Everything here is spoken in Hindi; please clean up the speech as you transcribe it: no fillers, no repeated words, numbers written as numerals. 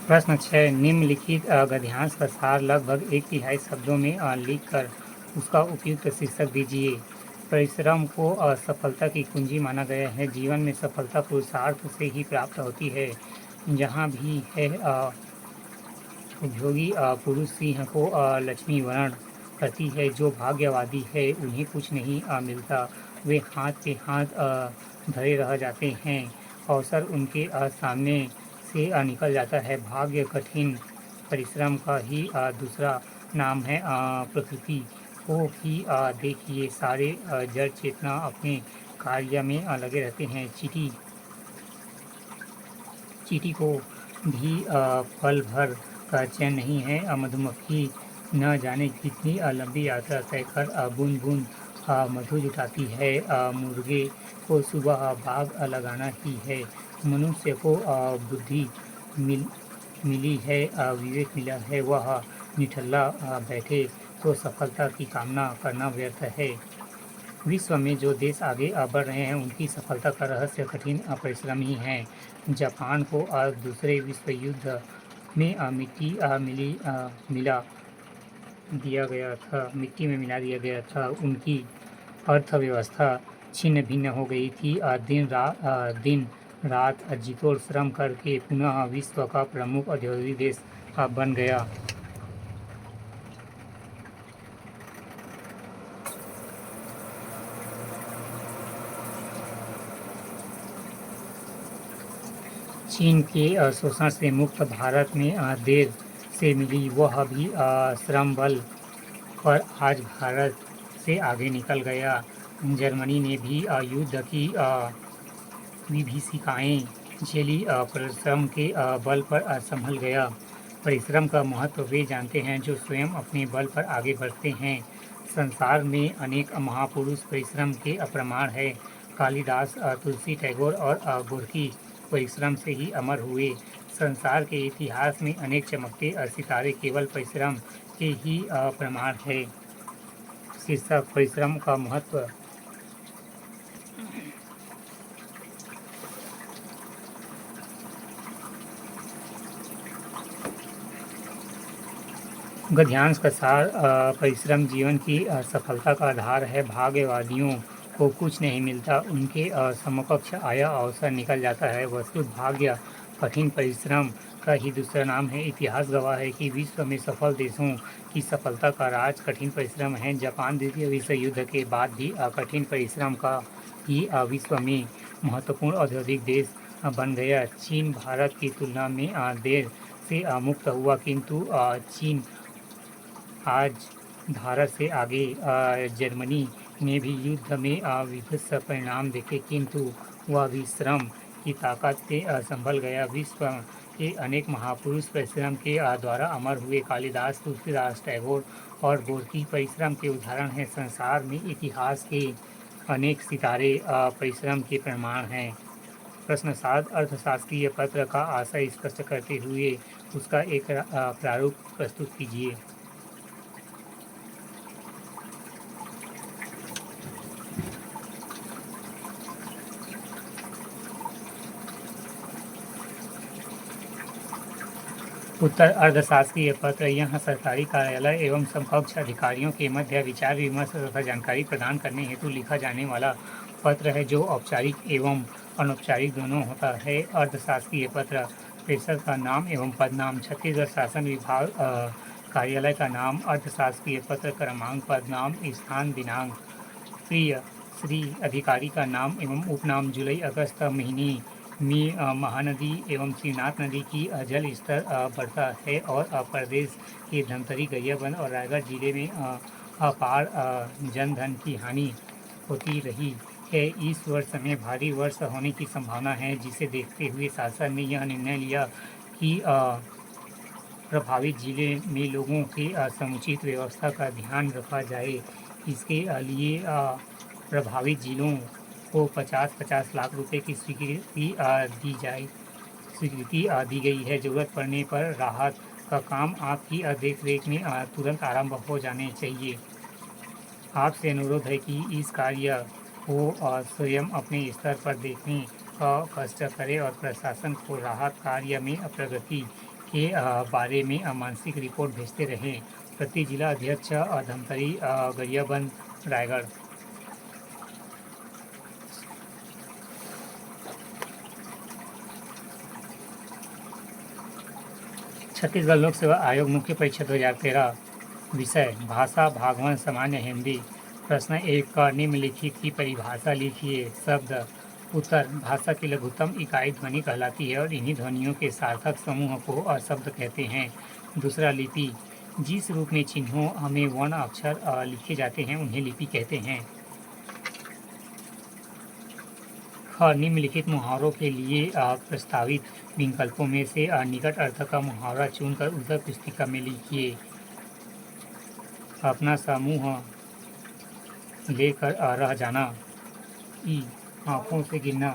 प्रश्न 6 निम्नलिखित गद्यांश का सार लगभग एक तिहाई शब्दों में लिखकर उसका उपयुक्त शीर्षक दीजिए। परिश्रम को सफलता की कुंजी माना गया है। जीवन में सफलता पुरुषार्थ से ही प्राप्त होती है। जहाँ भी है उद्योगी पुरुष सिंह को लक्ष्मी वर्ण करती है। जो भाग्यवादी है उन्हें कुछ नहीं मिलता, वे हाथ पे हाथ धरे रह जाते हैं। अवसर उनके सामने से निकल जाता है। भाग्य कठिन परिश्रम का ही दूसरा नाम है। प्रकृति को ही देखिए, सारे जड़ चेतना अपने कार्य में लगे रहते हैं। चींटी चींटी को भी पल भर का चैन नहीं है। मधुमक्खी न जाने कितनी लंबी यात्रा तय कर बूंद बूंद मधु जुटाती है। मुर्गे को सुबह बाग लगाना ही है। मनुष्य को बुद्धि मिल मिली है, विवेक मिला है, वह निठल्ला बैठे तो सफलता की कामना करना व्यर्थ है। विश्व में जो देश आगे बढ़ रहे हैं उनकी सफलता का रहस्य कठिन परिश्रम ही है। जापान को दूसरे विश्व युद्ध में मिट्टी में मिला दिया गया था। उनकी अर्थव्यवस्था छिन्न भिन्न हो गई थी। दिन रात जितोड़ श्रम करके पुनः विश्व का प्रमुख औद्योगिक देश बन गया। चीन के शोषण से मुक्त भारत में देर से मिली वह भी श्रम बल पर आज भारत से आगे निकल गया। जर्मनी ने भी युद्ध की विभीषिकाएँ झेली, परिश्रम के बल पर संभल गया। परिश्रम का महत्व वे जानते हैं जो स्वयं अपने बल पर आगे बढ़ते हैं। संसार में अनेक महापुरुष परिश्रम के प्रमाण है। कालिदास, तुलसी, टैगोर और गोर्की परिश्रम से ही अमर हुए। संसार के इतिहास में अनेक चमकते सितारे केवल परिश्रम के ही प्रमाण है। शीर्षक परिश्रम का महत्व। गद्यांश का सार परिश्रम जीवन की सफलता का आधार है। भाग्यवादियों को कुछ नहीं मिलता, उनके समकक्ष आया अवसर निकल जाता है। वस्तुत भाग्य कठिन परिश्रम का ही दूसरा नाम है। इतिहास गवाह है कि विश्व में सफल देशों की सफलता का राज कठिन परिश्रम है। जापान द्वितीय विश्व युद्ध के बाद भी कठिन परिश्रम का ही विश्व में महत्वपूर्ण औद्योगिक देश बन गया। चीन भारत की तुलना में देर से मुक्त हुआ, किंतु चीन आज भारत से आगे। जर्मनी ने भी युद्ध में विध्वंस परिणाम देखे, किंतु वह भी श्रम की ताकत से संभल गया। विश्व के अनेक महापुरुष परिश्रम के द्वारा अमर हुए। कालिदास, तुलसीदास, टैगोर और गोर्की परिश्रम के उदाहरण हैं। संसार में इतिहास के अनेक सितारे परिश्रम के प्रमाण हैं। प्रश्न 7 अर्थशास्त्रीय पत्र का आशय स्पष्ट करते हुए उसका एक प्रारूप प्रस्तुत कीजिए। उत्तर अर्थशास्त्रीय पत्र यह सरकारी कार्यालय एवं समकक्ष अधिकारियों के मध्य विचार विमर्श तथा जानकारी प्रदान करने हेतु लिखा जाने वाला पत्र है, जो औपचारिक एवं अनौपचारिक दोनों होता है। अर्थशास्त्रीय पत्र प्रेषक का नाम एवं पदनाम, छत्तीसगढ़ शासन विभाग कार्यालय का नाम, अर्थशास्त्रीय पत्र क्रमांक, पदनाम, स्थान, दिनांक, प्रिय श्री अधिकारी का नाम एवं उपनाम, जुलाई अगस्त महीने में महानदी एवं श्रीनाथ नदी की जल स्तर बढ़ता है और प्रदेश के धमतरी, गरियाबंद और रायगढ़ जिले में अपार जनधन की हानि होती रही है। इस वर्ष में भारी वर्षा होने की संभावना है, जिसे देखते हुए शासन ने यह निर्णय लिया कि प्रभावित जिले में लोगों के समुचित व्यवस्था का ध्यान रखा जाए। इसके लिए प्रभावित जिलों को 50-50 लाख रुपए की स्वीकृति दी गई है। जरूरत पड़ने पर राहत का काम आपकी देखरेख में तुरंत आरंभ हो जाने चाहिए। आपसे अनुरोध है कि इस कार्य को स्वयं अपने स्तर पर देखने का कष्ट करें और प्रशासन को राहत कार्य में प्रगति के बारे में मानसिक रिपोर्ट भेजते रहें। प्रति जिला अध्यक्ष धमतरी गरियाबंद रायगढ़। छत्तीसगढ़ लोक सेवा आयोग मुख्य परीक्षा 2013। विषय भाषा भागवन सामान्य हिंदी। प्रश्न 1 का निम्नलिखित की परिभाषा लिखिए। शब्द उत्तर भाषा की लघुत्तम इकाई ध्वनि कहलाती है और इन्हीं ध्वनियों के सार्थक समूह को शब्द कहते हैं। दूसरा लिपि जिस रूप में चिन्हों में वर्ण अक्षर लिखे जाते हैं उन्हें लिपि कहते हैं। ख निम्नलिखित मुहावरों के लिए प्रस्तावित विकल्पों में से निकट अर्थ का मुहावरा चुनकर उत्तर पुस्तिका में लिखिए। अपना समूह लेकर रह जाना। ई आँखों से गिरना।